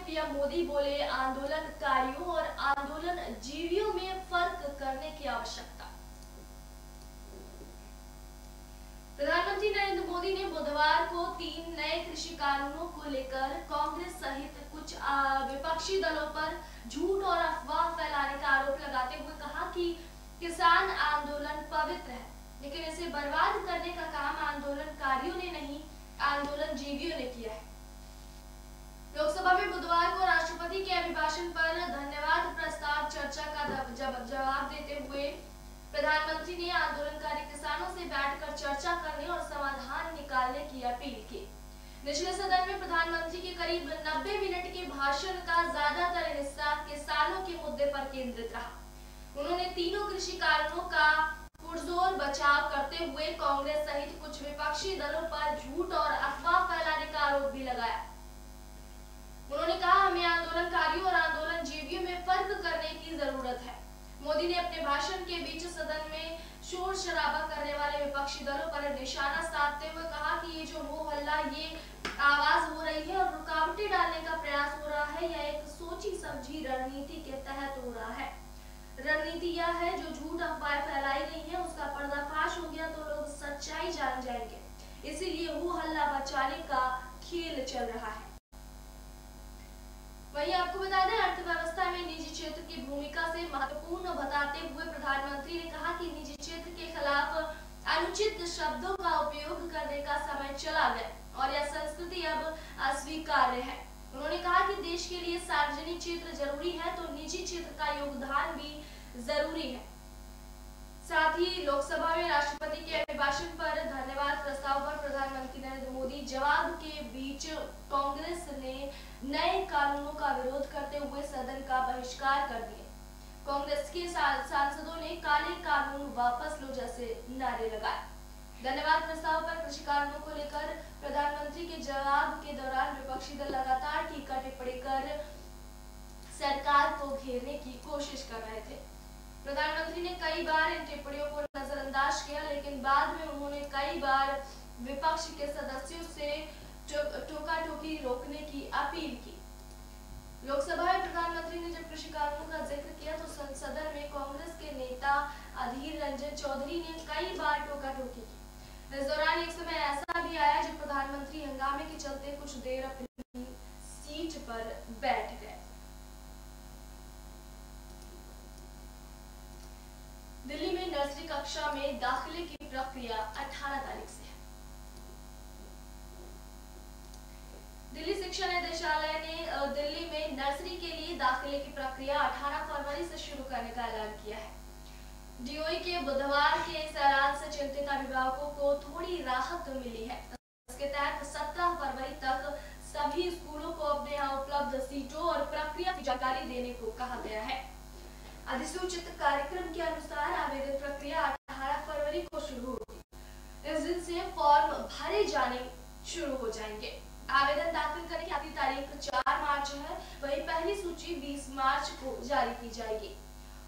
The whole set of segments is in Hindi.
पीएम मोदी बोले आंदोलनकारियों और आंदोलन जीवियों में फर्क करने की आवश्यकता। प्रधानमंत्री नरेंद्र मोदी ने बुधवार को 3 नए कृषि कानूनों को लेकर कांग्रेस सहित कुछ विपक्षी दलों पर झूठ और अफवाह फैलाने का आरोप लगाते हुए कहा कि किसान आंदोलन पवित्र है, लेकिन इसे बर्बाद करने का काम आंदोलनकारियों ने नहीं, आंदोलन जीवियों ने किया है। लोकसभा में बुधवार को राष्ट्रपति के अभिभाषण पर धन्यवाद प्रस्ताव चर्चा का जवाब देते हुए प्रधानमंत्री ने आंदोलनकारी किसानों से बैठकर चर्चा करने और समाधान निकालने की अपील की। निचले सदन में प्रधानमंत्री के करीब 90 मिनट के भाषण का ज्यादातर हिस्सा किसानों के मुद्दे पर केंद्रित रहा। उन्होंने तीनों कृषि कानूनों का पुरजोर बचाव करते हुए कांग्रेस सहित कुछ विपक्षी दलों पर झूठ और अफवाह फैलाने का आरोप भी लगाया। उन्होंने कहा, हमें आंदोलनकारियों और आंदोलन जीवियों में फर्क करने की जरूरत है। मोदी ने अपने भाषण के बीच सदन में शोर शराबा करने वाले विपक्षी दलों पर निशाना साधते हुए कहा कि ये जो हो हल्ला, ये आवाज हो रही है और रुकावटें डालने का प्रयास हो रहा है, यह एक सोची समझी रणनीति के तहत हो रहा है। रणनीति यह है, जो झूठ अफवाहें फैलाई गई है उसका पर्दाफाश हो गया तो लोग सच्चाई जान जाएंगे, इसीलिए हो हल्ला मचाने का खेल चल रहा है। वहीं आपको बता दें, अर्थव्यवस्था में निजी क्षेत्र की भूमिका से महत्वपूर्ण बताते हुए प्रधानमंत्री ने कहा कि निजी क्षेत्र के खिलाफ अनुचित शब्दों का उपयोग करने का समय चला गया और यह संस्कृति अब अस्वीकार्य है। उन्होंने कहा कि देश के लिए सार्वजनिक क्षेत्र जरूरी है तो निजी क्षेत्र का योगदान भी जरूरी है। साथ ही लोकसभा में राष्ट्रपति के अभिभाषण पर धन्यवाद प्रस्ताव पर प्रधानमंत्री नरेंद्र मोदी जवाब के बीच कांग्रेस ने नए कानूनों का विरोध करते हुए सदन का बहिष्कार कर दिया। कांग्रेस के सांसदों ने काले कानून वापस लो जैसे नारे लगाए। धन्यवाद प्रस्ताव पर कृषि कानूनों को लेकर प्रधानमंत्री के जवाब के दौरान विपक्षी दल लगातार टीका टिप्पणी कर सरकार को घेरने की कोशिश कर रहे थे। प्रधानमंत्री ने कई बार इन टिप्पणियों को नजरअंदाज किया, लेकिन बाद में उन्होंने कई बार विपक्ष के सदस्यों से टोका-टोकी रोकने की अपील की। लोकसभा में प्रधानमंत्री ने जब कृषि कानूनों का जिक्र किया तो सदन में कांग्रेस के नेता अधीर रंजन चौधरी ने कई बार टोका-टोकी की। इस दौरान एक समय ऐसा भी आया जब प्रधानमंत्री हंगामे के चलते कुछ देर अपनी सीट पर बैठ गए। दिल्ली में नर्सरी कक्षा में दाखिले की प्रक्रिया 18 तारीख से है। दिल्ली शिक्षा निदेशालय ने दिल्ली में नर्सरी के लिए दाखिले की प्रक्रिया 18 फरवरी से शुरू करने का ऐलान किया है। डीओई के बुधवार के इस ऐलान से चिंतित अभिभावकों को थोड़ी राहत मिली है। इसके तहत 17 फरवरी तक सभी स्कूलों को अपने यहाँ उपलब्ध सीटों और प्रक्रिया की जानकारी देने को कहा गया है। अधिसूचित कार्यक्रम के अनुसार आवेदन प्रक्रिया 18 फरवरी को शुरू होगी। इस दिन से फॉर्म भरे जाने शुरू हो जाएंगे। आवेदन दाखिल करने की आखिरी तारीख 4 मार्च है, वहीं पहली सूची 20 मार्च को जारी की जाएगी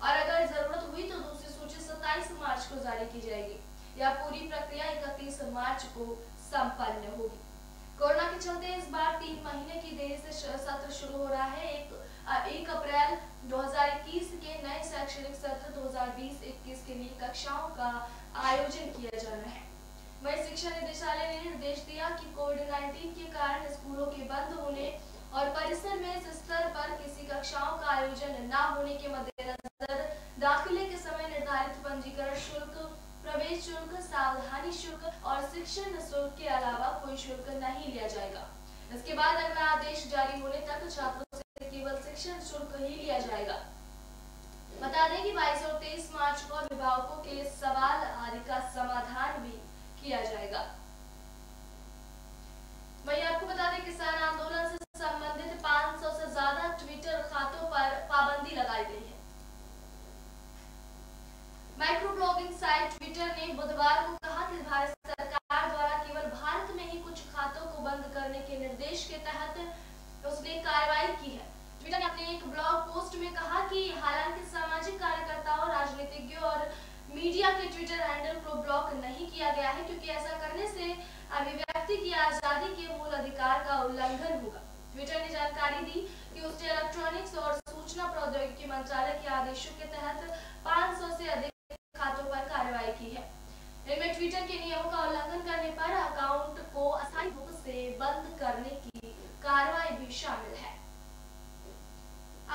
और अगर जरूरत हुई तो दूसरी सूची 27 मार्च को जारी की जाएगी। यह पूरी प्रक्रिया 31 मार्च को संपन्न होगी। कोरोना के चलते इस बार 3 महीने की देरी से सत्र शुरू हो रहा है। 1 अप्रैल 2021 के नए शैक्षणिक सत्र 2020-21 के लिए कक्षाओं का आयोजन किया जाना है। वहीं शिक्षा निदेशालय ने निर्देश दिया कि कोविड-19 के कारण स्कूलों के बंद होने और परिसर में इस स्तर पर किसी कक्षाओं का आयोजन न होने के मद्देनजर दाखिले के समय निर्धारित पंजीकरण शुल्क, प्रवेश शुल्क, सावधानी शुल्क और शिक्षण शुल्क के अलावा कोई शुल्क नहीं लिया जाएगा। इसके बाद अगला आदेश जारी होने तक छात्रों से केवल शिक्षण शुल्क ही लिया जाएगा। बता दें कि 22 और 23 मार्च को अभिभावकों के सवाल आदि का समाधान भी किया जाएगा। वहीं आपको बता दें, किसान आंदोलन से संबंधित 500 से ज्यादा ट्विटर खातों पर पाबंदी लगाई गई है। माइक्रो ब्लॉगिंग साइट ट्विटर ने बुधवार को कहा कि भारत सरकार द्वारा केवल भारत में ही कुछ खातों को बंद करने के निर्देश के तहत उसने कार्रवाई की है। ट्विटर ने अपने एक ब्लॉग पोस्ट में कहा कि हालांकि सामाजिक कार्यकर्ताओं, राजनीतिज्ञों और मीडिया के ट्विटर हैंडल को ब्लॉक नहीं किया गया है, क्योंकि ऐसा करने से अभिव्यक्ति की आजादी के मूल अधिकार का उल्लंघन होगा। ट्विटर ने जानकारी दी कि उसने इलेक्ट्रॉनिक्स और सूचना प्रौद्योगिकी मंत्रालय के आदेशों के तहत 500 से अधिक खातों पर कार्रवाई की है। इनमें ट्विटर के नियमों का उल्लंघन करने पर अकाउंट को अस्थायी रूप से बंद करने की कार्रवाई भी शामिल है।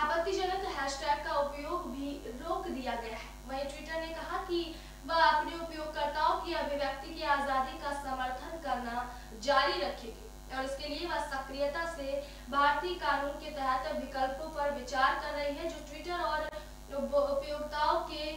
आपत्तिजनक हैशटैग का उपयोग भी रोक दिया गया है। वहीं ट्विटर ने कहा कि वह अपने उपयोगकर्ताओं की अभिव्यक्ति की आजादी का समर्थन करना जारी रखेगी और इसके लिए वह सक्रियता से भारतीय कानून के तहत विकल्पों पर विचार कर रही है जो ट्विटर और उपयोक्ताओं के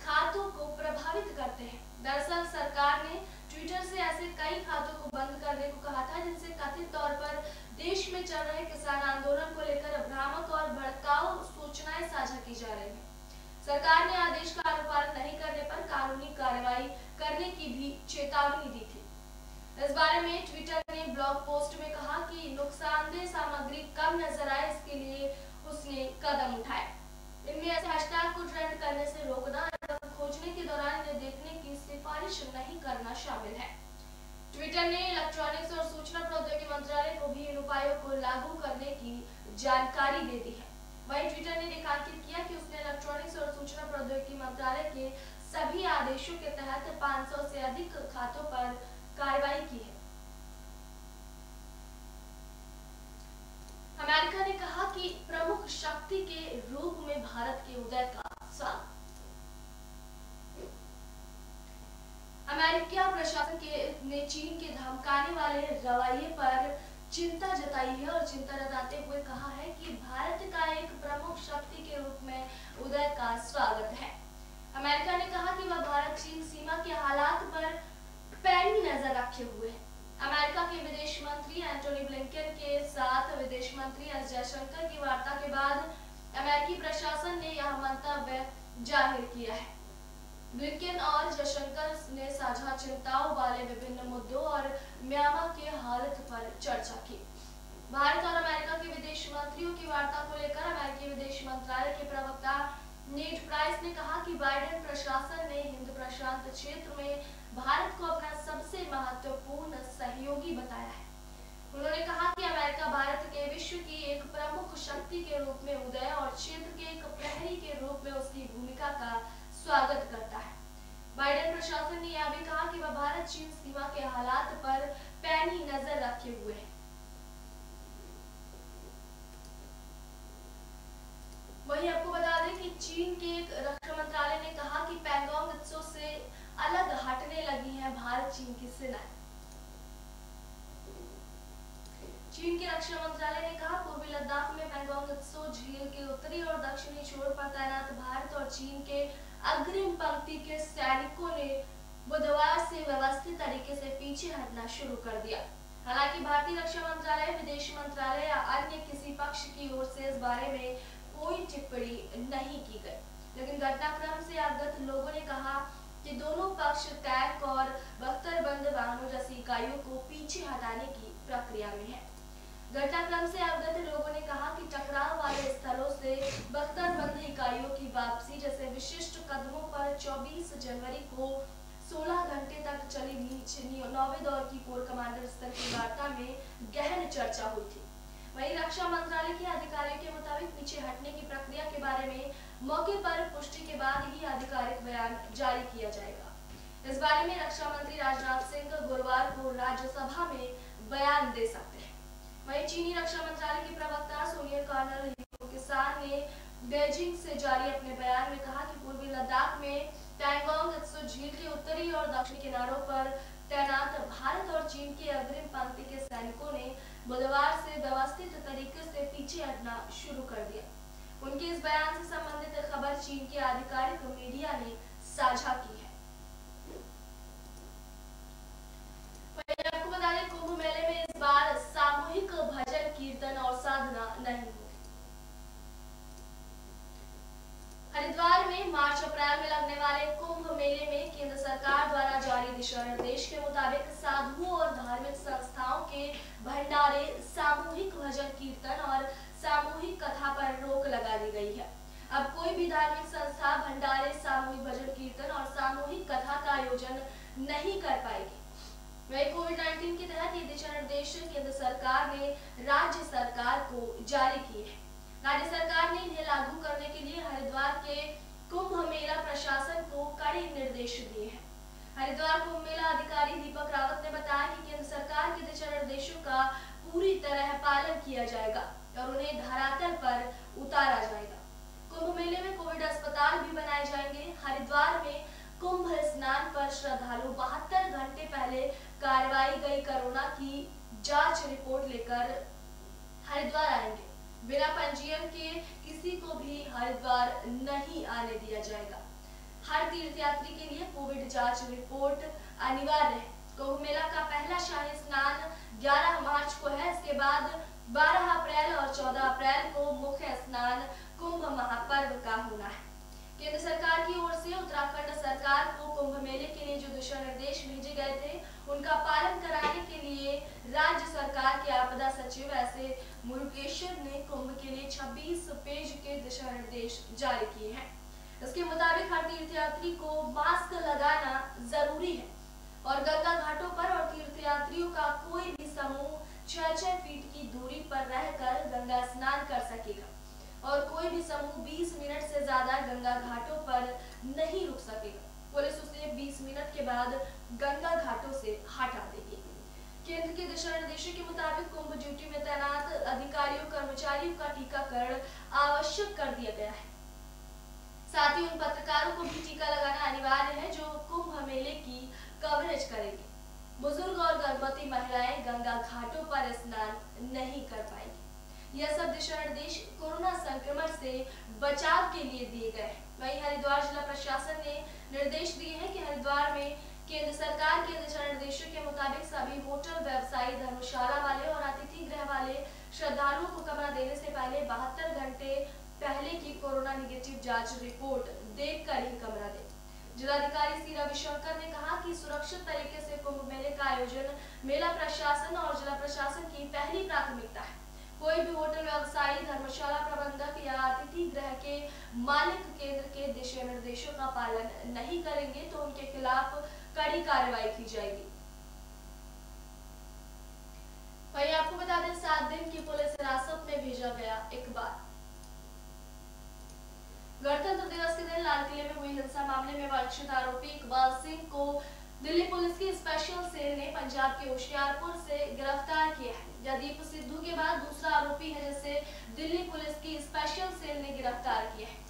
खातों को प्रभावित करते हैं। दरअसल सरकार ने ट्विटर से ऐसे कई खातों को बंद करने को कहा था जिनसे कथित तौर पर देश में चल रहे किसान आंदोलन को लेकर भ्रामक और भड़काऊ सूचनाएं साझा की जा रही हैं। सरकार ने आदेश का अनुपालन नहीं करने पर कानूनी कार्रवाई करने की भी चेतावनी दी थी। इस बारे में ट्विटर ने ब्लॉग पोस्ट में कहा कि नुकसानदेह सामग्री कम नजर आए इसके लिए उसने कदम उठाए। इनमें ऐसे हैशटैग को ट्रेंड करने से रोकना एवं खोजने के दौरान इन्हें देखने की सिफारिश नहीं करना शामिल है। ट्विटर ने इलेक्ट्रॉनिक्स और सूचना प्रौद्योगिकी मंत्रालय को भी इन उपायों को लागू करने की जानकारी दे दी है। वहीं ट्विटर ने रेखांकित किया कि उसने इलेक्ट्रॉनिक्स और सूचना प्रौद्योगिकी मंत्रालय के सभी आदेशों के तहत 500 से अधिक खातों पर कार्रवाई की है। अमेरिका ने कहा कि प्रमुख शक्ति के रूप में भारत के उदय का स्वागत। अमेरिका प्रशासन ने चीन के धमकाने वाले रवैये पर चिंता जताई है और चिंता जताते हुए कहा है कि भारत का एक प्रमुख शक्ति के रूप में उदय का स्वागत है। अमेरिका ने कहा कि वह भारत चीन सीमा के हालात पर पैनी नजर रखे हुए है। अमेरिका के विदेश मंत्री एंटोनी ब्लिंकन के साथ विदेश मंत्री एस जयशंकर की वार्ता के बाद अमेरिकी प्रशासन ने यह मंतव्य जाहिर किया है। ब्लिंकन और जयशंकर ने साझा चिंताओं वाले विभिन्न मुद्दों और म्यांमार के हालत पर चर्चा की। भारत और अमेरिका के विदेश मंत्रियों की वार्ता को लेकर अमेरिकी विदेश मंत्रालय के प्रवक्ता नेड प्राइस ने कहा कि बाइडेन प्रशासन ने हिंद प्रशांत क्षेत्र में भारत को अपना सबसे महत्वपूर्ण सहयोगी बताया है। उन्होंने कहा कि अमेरिका भारत के विश्व की एक प्रमुख शक्ति के रूप में उदय और क्षेत्र के एक प्रहरी के रूप में उसकी भूमिका का स्वागत करता है। बाइडेन प्रशासन ने यह भी कहा कि वह भारत चीन सीमा के हालात पर पैनी नजर रखे हुए है। वहीं आपको बता दें कि चीन के रक्षा मंत्रालय ने कहा कि पैंगोंग त्सो से अलग हटने लगी है भारत चीन की सेनाएं। चीन के रक्षा मंत्रालय ने कहा पूर्वी लद्दाख में पैंगोंग त्सो झील के उत्तरी और दक्षिणी छोर पर तैनात भारत और चीन के अग्रिम पंक्ति के सैनिकों ने बुधवार से व्यवस्थित तरीके से पीछे हटना शुरू कर दिया। हालांकि भारतीय रक्षा मंत्रालय, विदेश मंत्रालय या अन्य किसी पक्ष की ओर से इस बारे में कोई टिप्पणी नहीं की गई, लेकिन घटनाक्रम से अवगत लोगों ने कहा कि दोनों पक्ष टैंक और बख्तरबंद वाहनों जैसी इकाइयों को पीछे हटाने की प्रक्रिया में है। घटनाक्रम से अवगत लोगों ने कहा कि टकराव वाले स्थलों से बख्तरबंद इकाइयों की वापसी जैसे विशिष्ट कदमों पर 24 जनवरी को 16 घंटे तक चली 9वें दौर की कोर कमांडर स्तर की वार्ता में गहन चर्चा हुई थी। वहीं रक्षा मंत्रालय के अधिकारियों के मुताबिक पीछे हटने की प्रक्रिया के बारे में मौके पर पुष्टि के बाद ही आधिकारिक बयान जारी किया जाएगा। इस बारे में रक्षा मंत्री राजनाथ सिंह गुरुवार को राज्यसभा में बयान दे सकते हैं। वहीं चीनी रक्षा मंत्रालय के प्रवक्ता सूर्य कर्नल ह्यू किसान ने बीजिंग से जारी अपने बयान में कहा कि पूर्वी लद्दाख में पैंगोंग त्सो झील के उत्तरी और दक्षिणी किनारों पर तैनात भारत और चीन के अग्रिम पंक्ति के सैनिकों ने बुधवार से व्यवस्थित तरीके से पीछे हटना शुरू कर दिया। उनके इस बयान से संबंधित खबर चीन के आधिकारिक मीडिया ने साझा की है। आपको बता दें कुंभ मेले में इस बार सामूहिक भजन कीर्तन और साधना नहीं होगी। हरिद्वार में मार्च अप्रैल में लगने वाले कुंभ मेले में केंद्र सरकार द्वारा जारी दिशा निर्देश के मुताबिक साधुओं और धार्मिक संस्थाओं के भंडारे, सामूहिक भजन कीर्तन और सामूहिक कथा पर रोक लगा दी गई है। अब कोई भी धार्मिक संस्था भंडारे, सामूहिक भजन कीर्तन और सामूहिक कथा का आयोजन नहीं कर पाएगी। वही कोविड-19 के तहत ये दिशा निर्देश केंद्र सरकार ने राज्य सरकार को जारी किए हैं। राज्य सरकार ने इन्हें लागू करने के लिए हरिद्वार के कुंभ मेला प्रशासन को कड़े निर्देश दिए हैं। हरिद्वार कुंभ मेला अधिकारी दीपक रावत ने बताया कि केंद्र सरकार के दिशा निर्देशों का पूरी तरह पालन किया जाएगा और उन्हें धरातल पर उतारा जाएगा। कुंभ मेले में कोविड अस्पताल भी बनाए जाएंगे। हरिद्वार में कुंभ स्नान पर श्रद्धालु 72 घंटे पहले करवाई गई कोरोना की जांच रिपोर्ट लेकर हरिद्वार आएंगे। बिना पंजीयन के किसी को भी हरिद्वार नहीं आने दिया जाएगा। हर तीर्थयात्री के लिए कोविड जांच रिपोर्ट अनिवार्य है। कुंभ मेला का पहला शाही स्नान 11 मार्च को है। इसके बाद 12 अप्रैल और 14 अप्रैल को मुख्य स्नान कुंभ महापर्व का होना है। केंद्र सरकार की ओर से उत्तराखंड सरकार को कुंभ मेले के लिए जो दिशा निर्देश भेजे गए थे उनका पालन कराने के लिए राज्य सरकार के आपदा सचिव ऐसे मुरुगेश्वर ने कुंभ के लिए 26 पेज के दिशा निर्देश जारी किए हैं। इसके मुताबिक हर तीर्थयात्री को मास्क लगाना जरूरी है और गंगा घाटों पर और तीर्थयात्रियों का कोई भी समूह 6-6 फीट की दूरी पर रहकर गंगा स्नान कर सकेगा और कोई भी समूह 20 मिनट से ज्यादा गंगा घाटों पर नहीं रुक सकेगा। पुलिस उसे 20 मिनट के बाद गंगा घाटों से हटा देगी। केंद्र के दिशा निर्देशों के मुताबिक कुंभ ड्यूटी में तैनात अधिकारियों कर्मचारियों का टीकाकरण आवश्यक कर दिया गया है। साथ ही उन पत्रकारों को भी टीका लगाना अनिवार्य है जो कुंभ मेले की कवरेज करेंगे। बुजुर्ग और गर्भवती महिलाएं गंगा घाटों पर स्नान नहीं कर पाएंगी। यह सब दिशा निर्देश कोरोना संक्रमण से बचाव के लिए दिए गए हैं। वहीं हरिद्वार जिला प्रशासन ने निर्देश दिए हैं कि हरिद्वार में केंद्र सरकार के दिशा निर्देशों के मुताबिक सभी होटल, व्यवसायी, धर्मशाला वाले और अतिथि गृह वाले श्रद्धालुओं को कमरा देने से पहले 72 घंटे पहले की कोरोना निगेटिव जांच रिपोर्ट देखकर ही कमरा दें। जिलाधिकारी सी रविशंकर ने कहा कि सुरक्षित तरीके से कुंभ मेले का आयोजन मेला प्रशासन और जिला प्रशासन की पहली प्राथमिकता है। कोई भी होटल व्यवसायी, धर्मशाला प्रबंधक या अतिथि गृह के मालिक केंद्र के दिशा निर्देशों का पालन नहीं करेंगे तो उनके खिलाफ कड़ी कार्रवाई की जाएगी। वहीं आपको बता दें 7 दिन की पुलिस हिरासत में भेजा गया इकबाल। गणतंत्र दिवस के दिन लाल किले में हुई हिंसा मामले में वांछित आरोपी इकबाल सिंह को दिल्ली पुलिस की स्पेशल सेल ने पंजाब के होशियारपुर से गिरफ्तार किया है। जदीप सिद्धू के बाद दूसरा आरोपी है जिसे दिल्ली पुलिस की स्पेशल सेल ने गिरफ्तार किया है।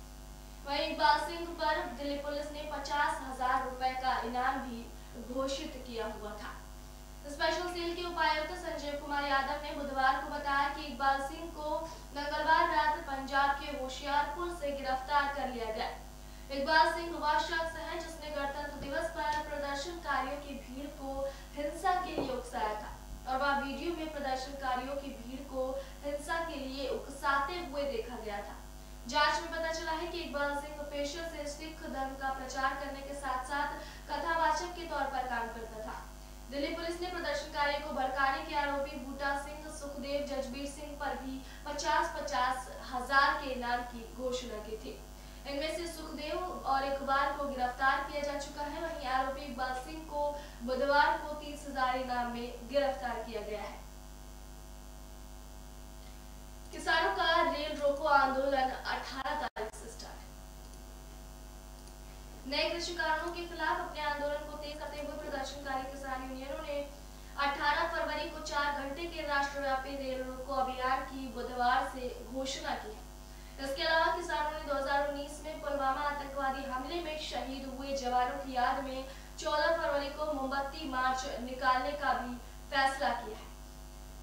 वहीं इकबाल सिंह पर दिल्ली पुलिस ने 50,000 रुपए का इनाम भी घोषित किया हुआ था। स्पेशल सेल के उपायुक्त संजय कुमार यादव ने बुधवार को बताया कि इकबाल सिंह को मंगलवार रात पंजाब के होशियारपुर से गिरफ्तार कर लिया गया। इकबाल सिंह वह शख्स है जिसने गणतंत्र दिवस पर प्रदर्शनकारियों की भीड़ को हिंसा के लिए उकसाया था और वह वीडियो में प्रदर्शनकारियों की भीड़ को हिंसा के लिए उकसाते हुए देखा गया था। जांच में पता चला है कि इकबाल सिंह पेशे से सिख धर्म का प्रचार करने के साथ साथ कथावाचक के तौर पर काम करता था। दिल्ली पुलिस ने प्रदर्शनकारियों को भड़काने के आरोपी बूटा सिंह, सुखदेव, जजबीर सिंह पर भी 50-50 हजार के इनाम की घोषणा की थी। इनमें से सुखदेव और इकबाल को गिरफ्तार किया जा चुका है। वहीं आरोपी इकबाल सिंह को बुधवार को 30,000 इनाम में गिरफ्तार किया गया है। किसानों का रेल रोको आंदोलन 18 तारीख से स्टार्ट। नए कृषि कानूनों के खिलाफ अपने आंदोलन को तेज करते हुए प्रदर्शनकारी किसान यूनियनों ने 18 फरवरी को 4 घंटे के राष्ट्रव्यापी रेल रोको अभियान की बुधवार से घोषणा की है। इसके अलावा किसानों ने 2019 में पुलवामा आतंकवादी हमले में शहीद हुए जवानों की याद में 14 फरवरी को मोमबत्ती मार्च निकालने का भी फैसला किया है।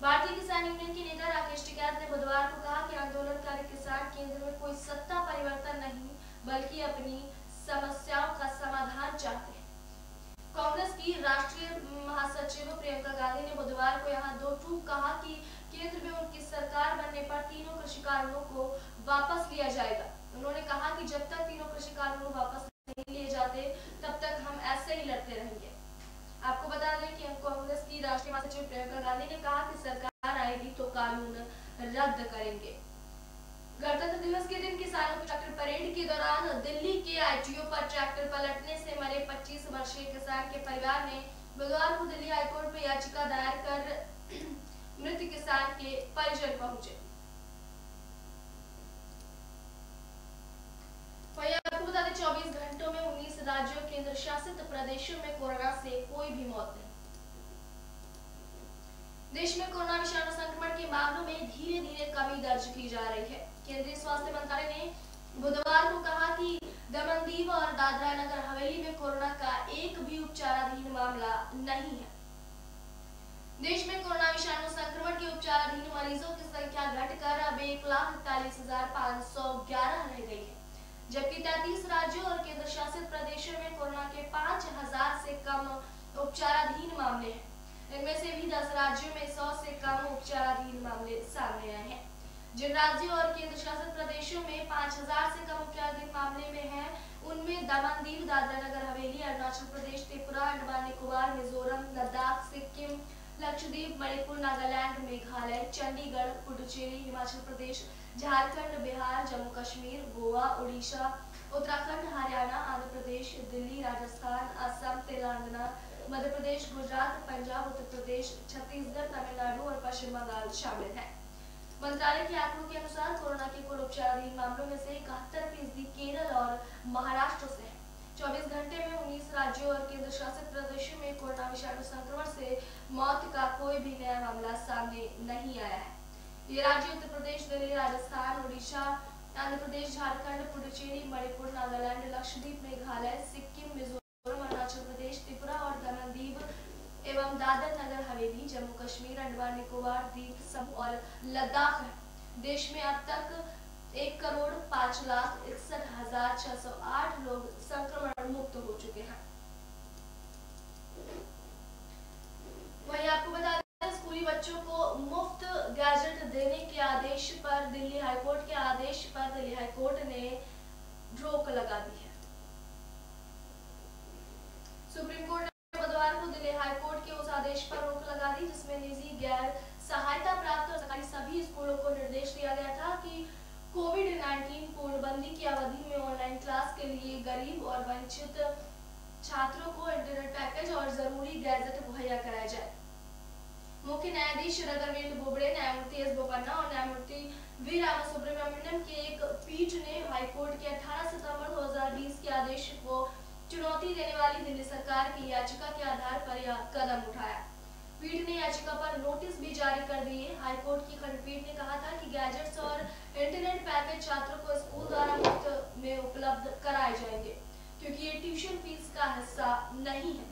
भारतीय किसान यूनियन के नेता राकेश टिकैत ने बुधवार को कहा कि आंदोलनकारी किसान केंद्र में कोई सत्ता परिवर्तन नहीं बल्कि अपनी समस्याओं का समाधान चाहते हैं। कांग्रेस की राष्ट्रीय महासचिव प्रियंका गांधी ने बुधवार को यहां दो टूक कहा कि केंद्र में उनकी सरकार बनने पर तीनों कृषि कानूनों को वापस लिया जाएगा। उन्होंने कहा कि जब तक तीनों कृषि कानून वापस नहीं लिए जाते तब तक हम ऐसे ही लड़ते रहेंगे। आपको बता दें कि कांग्रेस की राष्ट्रीय महासचिव प्रियंका गांधी ने कहा कि सरकार आएगी तो कानून रद्द करेंगे। गणतंत्र दिवस के दिन किसानों की ट्रैक्टर परेड के दौरान दिल्ली के आईटीओ पर ट्रैक्टर पलटने से मरे 25 वर्षीय किसान के परिवार ने बुधवार को दिल्ली हाईकोर्ट में याचिका दायर कर मृत किसान के परिजन पहुंचे। केंद्र शासित प्रदेशों में कोरोना से कोई भी मौत नहीं। देश में कोरोना विषाणु संक्रमण के मामलों में धीरे धीरे कमी दर्ज की जा रही है। केंद्रीय स्वास्थ्य मंत्रालय ने बुधवार को कहा कि दमन-दीव और दादरा नगर हवेली में कोरोना का एक भी उपचाराधीन मामला नहीं है। देश में कोरोना विषाणु संक्रमण के उपचाराधीन मरीजों की संख्या घटकर अब 1,41,511 रह गई है, जबकि 33 राज्यों और केंद्र शासित प्रदेशों में कोरोना के 5,000 से कम उपचाराधीन मामले हैं। इनमें से भी 10 राज्यों में 100 से कम उपचाराधीन मामले सामने आए हैं। जिन राज्यों और केंद्र शासित प्रदेशों में 5,000 से कम उपचाराधीन मामले में हैं, उनमें दमन दीव, दादरा नगर हवेली, अरुणाचल प्रदेश, त्रिपुरा, अंडमान निकोबार, मिजोरम, लद्दाख, सिक्किम, लक्षद्वीप, मणिपुर, नागालैंड, मेघालय, चंडीगढ़, पुडुचेरी, हिमाचल प्रदेश, झारखंड, बिहार, जम्मू कश्मीर, गोवा, उड़ीसा, उत्तराखंड, हरियाणा, आंध्र प्रदेश, दिल्ली, राजस्थान, असम, तेलंगाना, मध्य प्रदेश, गुजरात, पंजाब, उत्तर प्रदेश, छत्तीसगढ़, तमिलनाडु और पश्चिम बंगाल शामिल है। मंत्रालय के आंकड़ों के अनुसार कोरोना के कुल उपचाराधीन मामलों में से 71% केरल और महाराष्ट्र से है। 24 घंटे में 19 राज्यों और केंद्र शासित प्रदेशों में कोरोना विषाणु संक्रमण से मौत का कोई भी नया मामला सामने नहीं आया है। ये राज्य उत्तर प्रदेश, दिल्ली, राजस्थान, उड़ीसा, आंध्र प्रदेश, झारखंड, पुडुचेरी, मणिपुर, नागालैंड, लक्षद्वीप, मेघालय, सिक्किम, मिजोरम, अरुणाचल प्रदेश, त्रिपुरा और दमन-दीव एवं दादर नगर हवेली, जम्मू कश्मीर, अंडमान निकोबार द्वीप समूह और लद्दाख है। देश में अब तक 1,05,61,608 लोग संक्रमण मुक्त हो चुके हैं। वहीं आपको बता दें, स्कूली बच्चों को मुफ्त गैजेट देने के आदेश पर दिल्ली हाईकोर्ट के आदेश पर दिल्ली हाईकोर्ट ने रोक लगा दी है। सुप्रीम कोर्ट ने बुधवार को दिल्ली हाईकोर्ट के उस आदेश पर रोक लगा दी जिसमें निजी, गैर सहायता प्राप्त और सरकारी सभी स्कूलों को निर्देश दिया गया था कि कोविड-19 पूर्णबंदी की अवधि में ऑनलाइन क्लास के लिए गरीब और वंचित छात्रों को इंटरनेट पैकेज और जरूरी गैजेट मुहैया कराया जाए। मुख्य न्यायाधीश रघुवीर बोबड़े, न्यायमूर्ति एस बोपन्ना और न्यायमूर्ति वी रामासुब्रमण्यम की एक पीठ ने हाईकोर्ट के 18 सितंबर 2020 के आदेश को चुनौती देने वाली दिल्ली सरकार की याचिका के आधार पर यह कदम उठाया। पीठ ने याचिका पर नोटिस भी जारी कर दिए। हाईकोर्ट की खंडपीठ ने कहा था कि गैजेट्स और इंटरनेट पैकेज छात्रों को स्कूल द्वारा मुफ्त में उपलब्ध कराए जाएंगे, क्योंकि ये ट्यूशन फीस का हिस्सा नहीं है।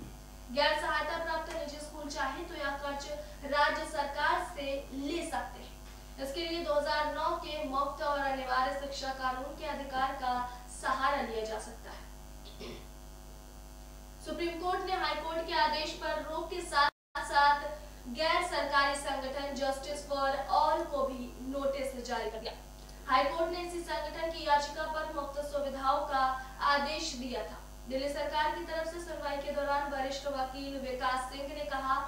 गैर सहायता प्राप्त निजी स्कूल चाहे तो यह खर्च राज्य सरकार से ले सकते हैं। इसके लिए 2009 के मुफ्त और अनिवार्य शिक्षा कानून के अधिकार का सहारा लिया जा सकता है। सुप्रीम कोर्ट ने हाईकोर्ट के आदेश पर रोक के साथ साथ गैर सरकारी संगठन जस्टिस फॉर ऑल को भी नोटिस जारी कर दिया। हाईकोर्ट ने इसी संगठन की याचिका पर मुफ्त सुविधाओं का आदेश दिया था। दिल्ली सरकार की तरफ से सुनवाई के दौरान वरिष्ठ वकील विकास सिंह ने कहा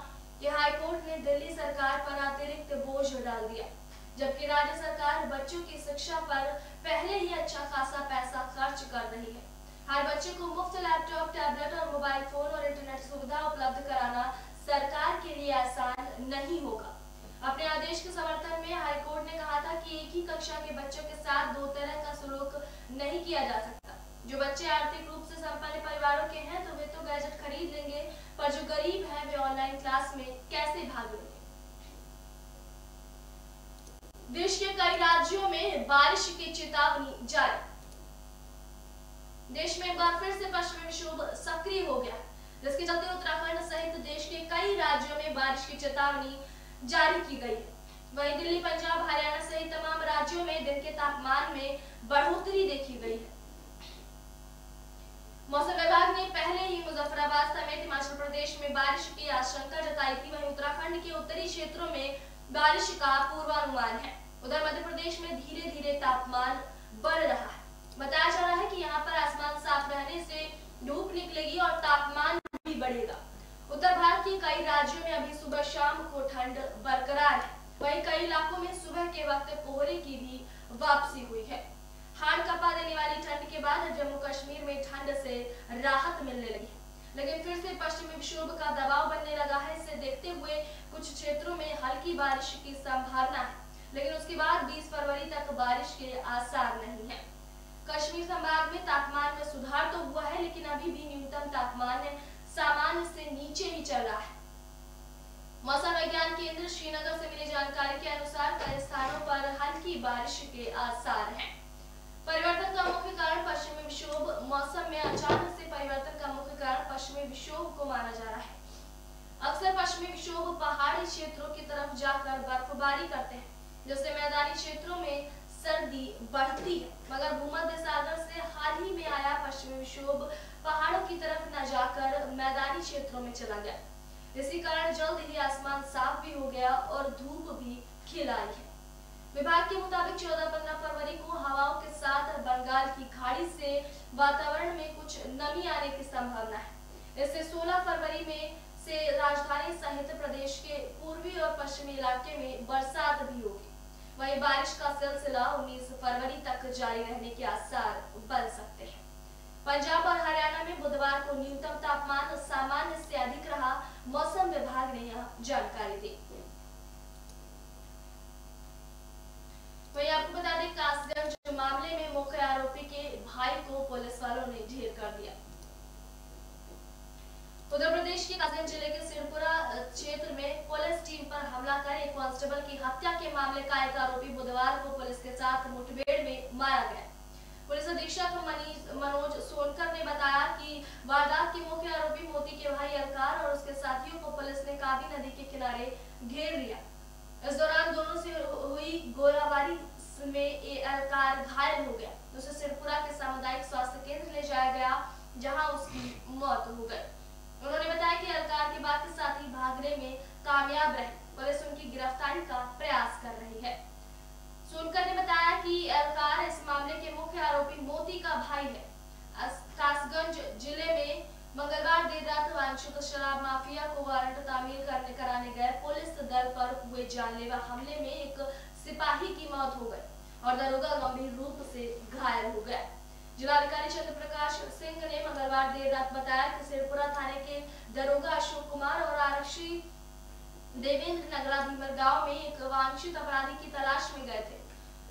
कि हाईकोर्ट ने दिल्ली सरकार पर अतिरिक्त बोझ डाल दिया, जबकि राज्य सरकार बच्चों की शिक्षा पर पहले ही अच्छा खासा पैसा खर्च कर रही है। हर बच्चे को मुफ्त लैपटॉप, टैबलेट और मोबाइल फोन और इंटरनेट सुविधा उपलब्ध कराना सरकार के लिए आसान नहीं होगा। अपने आदेश के समर्थन में हाईकोर्ट ने कहा था कि एक ही कक्षा के बच्चों के साथ दो तरह का सलूक नहीं किया जा सकता। जो बच्चे आर्थिक रूप से संपन्न परिवारों के हैं तो वे तो गैजेट खरीद लेंगे, पर जो गरीब हैं वे ऑनलाइन क्लास में कैसे भाग लेंगे। देश के कई राज्यों में बारिश की चेतावनी जारी। देश में एक बार फिर से पश्चिमी विक्षोभ सक्रिय हो गया, जिसके चलते उत्तराखंड सहित देश के कई राज्यों में बारिश की चेतावनी जारी की गई है। वहीं दिल्ली, पंजाब, हरियाणा सहित तमाम राज्यों में दिन के तापमान में बढ़ोतरी देखी गई है। मौसम विभाग ने पहले ही मुजफ्फराबाद समेत हिमाचल प्रदेश में बारिश की आशंका जताई थी। वहीं उत्तराखंड के उत्तरी क्षेत्रों में बारिश का पूर्वानुमान है। उधर मध्य प्रदेश में धीरे धीरे तापमान बढ़ रहा है। बताया जा रहा है कि यहाँ पर आसमान साफ रहने से धूप निकलेगी और तापमान भी बढ़ेगा। उत्तर भारत के कई राज्यों में अभी सुबह शाम को ठंड बरकरार है। वहीं कई इलाकों में सुबह के वक्त कोहरे की भी वापसी हुई है। हाड़ कपा देने वाली ठंड के बाद जम्मू कश्मीर में ठंड से राहत मिलने लगी है, लेकिन फिर से पश्चिमी विक्षोभ का दबाव बनने लगा है। इसे देखते हुए कुछ क्षेत्रों में हल्की बारिश की संभावना है, लेकिन उसके बाद 20 फरवरी तक बारिश के आसार नहीं है। कश्मीर संभाग में तापमान में सुधार तो हुआ है, लेकिन अभी भी न्यूनतम तापमान सामान्य से नीचे ही चल रहा है। मौसम विज्ञान केंद्र श्रीनगर से मिली जानकारी के अनुसार कई स्थानों पर हल्की बारिश के आसार हैं। परिवर्तन का मुख्य कारण पश्चिमी विक्षोभ। मौसम में अचानक से परिवर्तन का मुख्य कारण पश्चिमी विक्षोभ को माना जा रहा है। अक्सर पश्चिमी विक्षोभ पहाड़ी क्षेत्रों की तरफ जाकर बर्फबारी करते हैं, जिससे मैदानी क्षेत्रों में सर्दी बढ़ती है। मगर भूमध्य सागर से हाल ही में आया पश्चिमी विक्षोभ पहाड़ों की तरफ न जाकर मैदानी क्षेत्रों में चला गया। इसी कारण जल्द ही आसमान साफ भी हो गया और धूप भी खिल आई है। विभाग के मुताबिक 14-15 फरवरी को हवाओं के साथ बंगाल की खाड़ी से वातावरण में कुछ नमी आने की संभावना है। इससे 16 फरवरी में से राजधानी सहित प्रदेश के पूर्वी और पश्चिमी इलाके में बरसात भी होगी। वहीं बारिश का सिलसिला 19 फरवरी तक जारी रहने के आसार बन सकते हैं। पंजाब और हरियाणा में बुधवार को न्यूनतम तापमान सामान्य से अधिक रहा, मौसम विभाग ने यह जानकारी दी। वहीं आपको बता दें, कासगंज मामले में मुख्य आरोपी के भाई को पुलिस वालों ने ढेर कर दिया। उत्तर प्रदेश के कासगंज जिले के सिरपुरा क्षेत्र में पुलिस टीम पर हमला कर एक कांस्टेबल की हत्या के मामले का एक आरोपी बुधवार को पुलिस के साथ मुठभेड़ में मारा गया। पुलिस अधीक्षक मनोज सोनकर ने बताया कि वारदात के मुख्य आरोपी मोती के भाई अलकार और उसके साथियों को पुलिस ने काबी नदी के किनारे घेर लिया। इस दौरान दोनों से हुई गोलाबारी में अलकार घायल हो गया। उसे सिरपुरा के सामुदायिक स्वास्थ्य केंद्र ले जाया गया, जहां उसकी मौत हो गई। उन्होंने बताया कि अलकार के बाकी साथी भागने में कामयाब रहे। पुलिस उनकी गिरफ्तारी का प्रयास कर रही है। सोनकर ने बताया कि अलकार इस मामले के मुख्य आरोपी मोती का भाई है। कासगंज जिले में मंगलवार देर रात वांछित शराब माफिया को वारंट तामील कराने गए पुलिस दल पर हुए जानलेवा हमले में एक सिपाही की मौत हो गई और दरोगा गंभीर रूप से घायल हो गया। जिलाधिकारी चंद्र प्रकाश सिंह ने मंगलवार देर रात बताया कि सिरपुरा थाने के दरोगा अशोक कुमार और आरक्षी देवेंद्र नगरा धीमर गांव में एक वांछित अपराधी की तलाश में गए थे।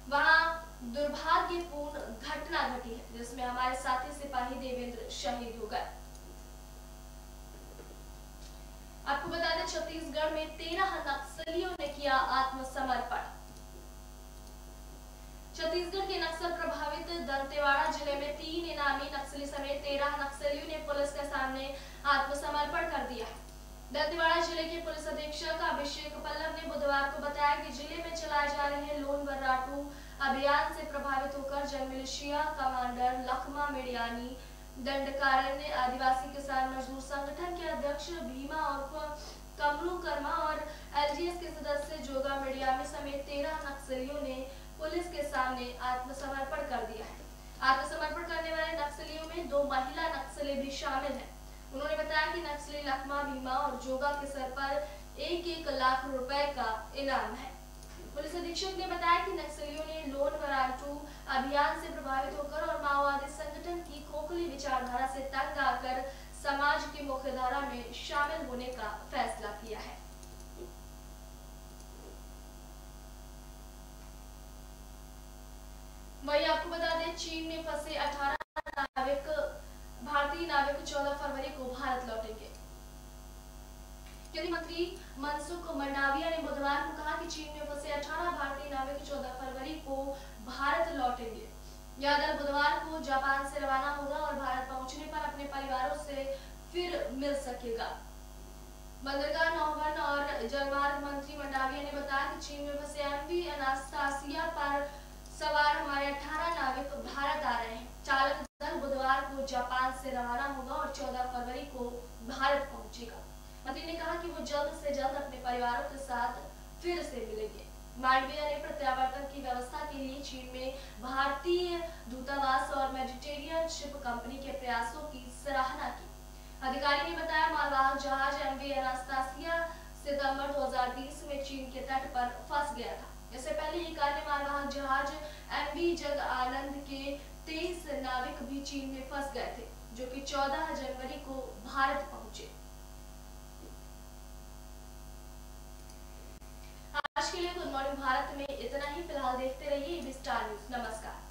वहां दुर्भाग्यपूर्ण घटना घटी है, जिसमें हमारे साथी सिपाही देवेंद्र शहीद हो गए। आपको बता दें, छत्तीसगढ़ में 13 नक्सलियों ने किया आत्मसमर्पण। छत्तीसगढ़ के नक्सल प्रभावित दंतेवाड़ा जिले में 3 इनामी नक्सली समेत 13 नक्सलियों ने पुलिस के सामने आत्मसमर्पण कर दिया है। दंतेवाड़ा जिले के पुलिस अधीक्षक अभिषेक पल्लव ने बुधवार को बताया कि जिले में चलाए जा रहे लोन वर्राटू अभियान से प्रभावित होकर जन मिलिशिया कमांडर लखमा मेडियानी, दंडकारण्य आदिवासी किसान मजदूर संगठन के अध्यक्ष भीमा और कमरू कर्मा और एलजीएस के सदस्य जोगा मेडियामी समेत 13 नक्सलियों ने पुलिस के सामने आत्मसमर्पण कर दिया है। आत्मसमर्पण करने वाले नक्सलियों में 2 महिला नक्सली भी शामिल हैं। उन्होंने बताया कि नक्सली लखमा, भीमा और जोगा के सर पर 1-1 लाख रुपए का इनाम है। पुलिस अधीक्षक ने बताया कि नक्सलियों ने लोन वर्राटू अभियान से प्रभावित होकर और माओवादी संगठन की खोखली विचारधारा से तंग आकर समाज की मुख्यधारा में शामिल होने का फैसला किया है। वही आपको बता दें, चीन में फंसे 18 भारतीय नाविक 14 फरवरी को भारत लौटेंगे। केंद्रीय मंत्री मनसुख मंडाविया ने बुधवार को कहा कि चीन में फंसे 18 भारतीय नाविक 14 फरवरी को भारत लौटेंगे। यह दल बुधवार को जापान से रवाना होगा और भारत पहुंचने पर अपने परिवारों से फिर मिल सकेगा। बंदरगाह, नौवन और जलमार्ग मंत्री मंडाविया ने बताया कि चीन में फंसे एमवी एनास्तासिया पर सवार हमारे 18 नाविक भारत आ रहे हैं। चालक दल बुधवार को जापान से रवाना होगा और 14 फरवरी को भारत पहुंचेगा। मंत्री ने कहा कि वो जल्द से जल्द अपने परिवारों के साथ फिर से मिलेंगे। मांडविया ने प्रत्यावर्तन की व्यवस्था के लिए चीन में भारतीय दूतावास और मेडिटेरियन शिप कंपनी के प्रयासों की सराहना की। अधिकारी ने बताया, मालवाहक जहाज एमवी एनास्तासिया सितंबर 2020 में चीन के तट पर फंस गया था। इससे पहले एक अन्य मालवाहक जहाज एमवी जग आनंद के 23 नाविक भी चीन में फंस गए थे, जो कि 14 जनवरी को भारत पहुंचे। आज के लिए गुड मॉर्निंग भारत में इतना ही। फिलहाल देखते रहिए एबी स्टार न्यूज। नमस्कार।